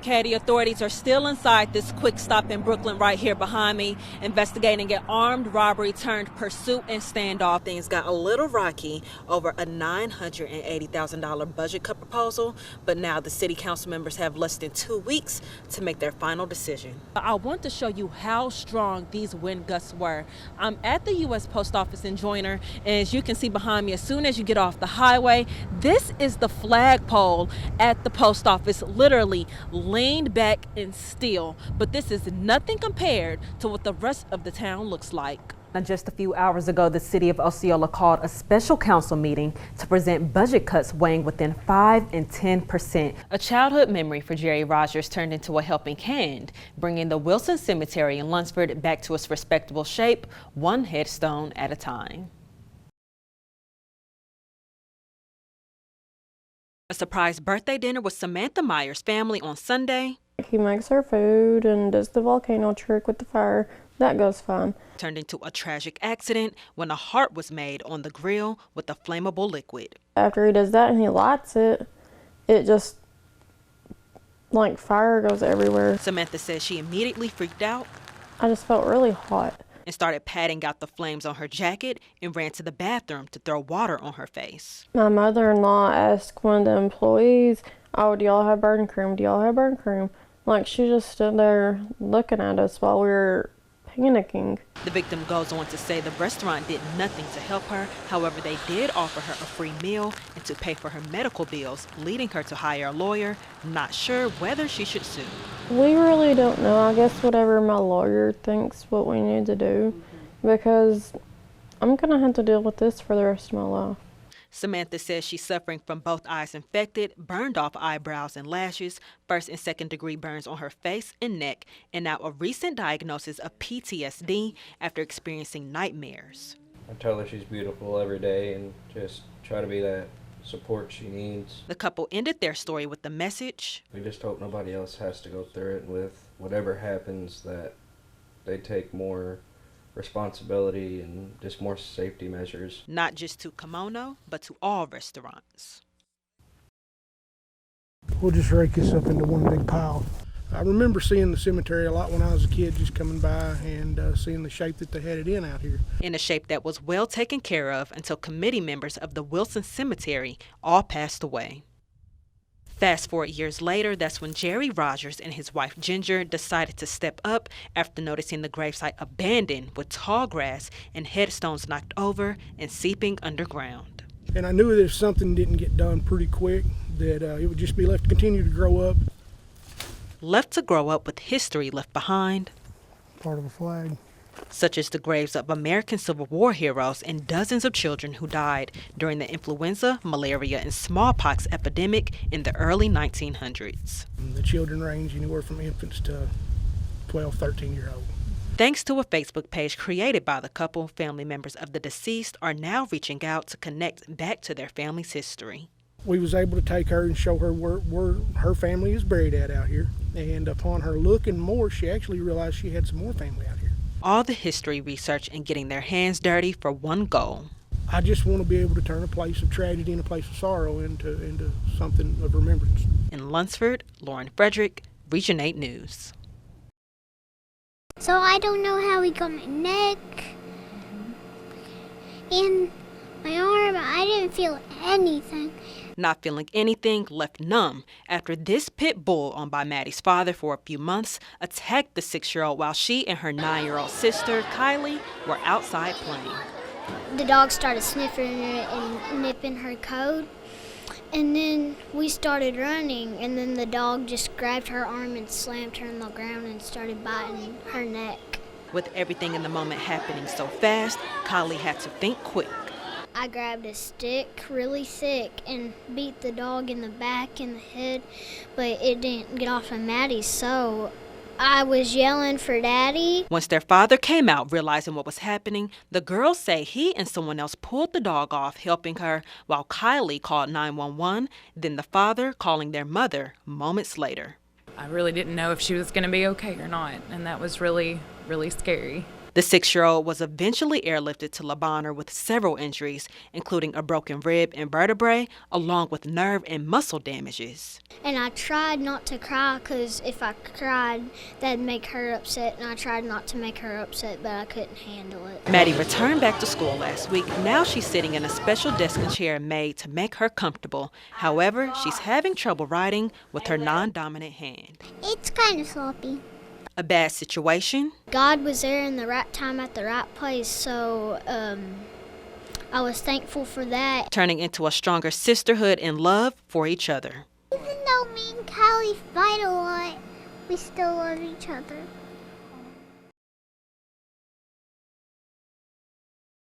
Katie, authorities are still inside this quick stop in Brooklyn right here behind me, investigating an armed robbery turned pursuit and standoff. Things got a little rocky over a $980,000 budget cut proposal, but now the city council members have less than 2 weeks to make their final decision. I want to show you how strong these wind gusts were. I'm at the U.S. Post Office in Joyner, and as you can see behind me, as soon as you get off the highway, this is the flagpole at the post office, literally leaned back and still. But this is nothing compared to what the rest of the town looks like. Now, just a few hours ago, the city of Osceola called a special council meeting to present budget cuts weighing within 5 and 10%. A childhood memory for Jerry Rogers turned into a helping hand, bringing the Wilson Cemetery in Lunsford back to its respectable shape, one headstone at a time. A surprise birthday dinner with Samantha Meyer's family on Sunday. He makes her food and does the volcano trick with the fire. That goes fine. Turned into a tragic accident when a heart was made on the grill with a flammable liquid. After he does that and he lights it, it just, like, fire goes everywhere. Samantha says she immediately freaked out. I just felt really hot. And started patting out the flames on her jacket and ran to the bathroom to throw water on her face. My mother-in-law asked one of the employees, "Oh, do y'all have burn cream? Do y'all have burn cream?" Like, she just stood there looking at us while we were panicking. The victim goes on to say the restaurant did nothing to help her. However, they did offer her a free meal and to pay for her medical bills, leading her to hire a lawyer, not sure whether she should sue. We really don't know. I guess whatever my lawyer thinks what we need to do, because I'm going to have to deal with this for the rest of my life. Samantha says she's suffering from both eyes infected, burned off eyebrows and lashes, first and second degree burns on her face and neck, and now a recent diagnosis of PTSD after experiencing nightmares. I tell her she's beautiful every day and just try to be that support she needs. The couple ended their story with the message, we just hope nobody else has to go through it. With whatever happens, that they take more responsibility and just more safety measures. Not just to Kimono, but to all restaurants. We'll just rake this up into one big pile. I remember seeing the cemetery a lot when I was a kid, just coming by and seeing the shape that they had it in out here. In a shape that was well taken care of until committee members of the Wilson Cemetery all passed away. Fast forward years later, that's when Jerry Rogers and his wife Ginger decided to step up after noticing the gravesite abandoned with tall grass and headstones knocked over and seeping underground. And I knew that if something didn't get done pretty quick, that it would just be left to continue to grow up. Left to grow up with history left behind. Part of a flag. Such as the graves of American Civil War heroes and dozens of children who died during the influenza, malaria, and smallpox epidemic in the early 1900s. The children range anywhere from infants to 12, 13-year-old. Thanks to a Facebook page created by the couple, family members of the deceased are now reaching out to connect back to their family's history. We was able to take her and show her where her family is buried at out here. And upon her looking more, she actually realized she had some more family out here. All the history research and getting their hands dirty for one goal. I just want to be able to turn a place of tragedy and a place of sorrow into something of remembrance. In Lunsford, Lauren Frederick, Region 8 News. So I don't know how he got my neck and my arm. I didn't feel anything. Not feeling anything, left numb after this pit bull owned by Maddie's father for a few months attacked the 6-year-old while she and her 9-year-old sister, Kylie, were outside playing. The dog started sniffing her and nipping her coat, and then we started running, and then the dog just grabbed her arm and slammed her on the ground and started biting her neck. With everything in the moment happening so fast, Kylie had to think quick. I grabbed a stick really thick and beat the dog in the back and the head, but it didn't get off of Maddie, so I was yelling for Daddy. Once their father came out, realizing what was happening, the girls say he and someone else pulled the dog off, helping her, while Kylie called 911, then the father calling their mother moments later. I really didn't know if she was going to be okay or not, and that was really, really scary. The 6-year-old was eventually airlifted to Le Bonheur with several injuries, including a broken rib and vertebrae, along with nerve and muscle damages. And I tried not to cry because if I cried, that'd make her upset, and I tried not to make her upset, but I couldn't handle it. Maddie returned back to school last week. Now she's sitting in a special desk and chair made to make her comfortable. However, she's having trouble writing with her non-dominant hand. It's kind of sloppy. A bad situation? God was there in the right time at the right place, so I was thankful for that. Turning into a stronger sisterhood and love for each other. Even though me and Callie fight a lot, we still love each other.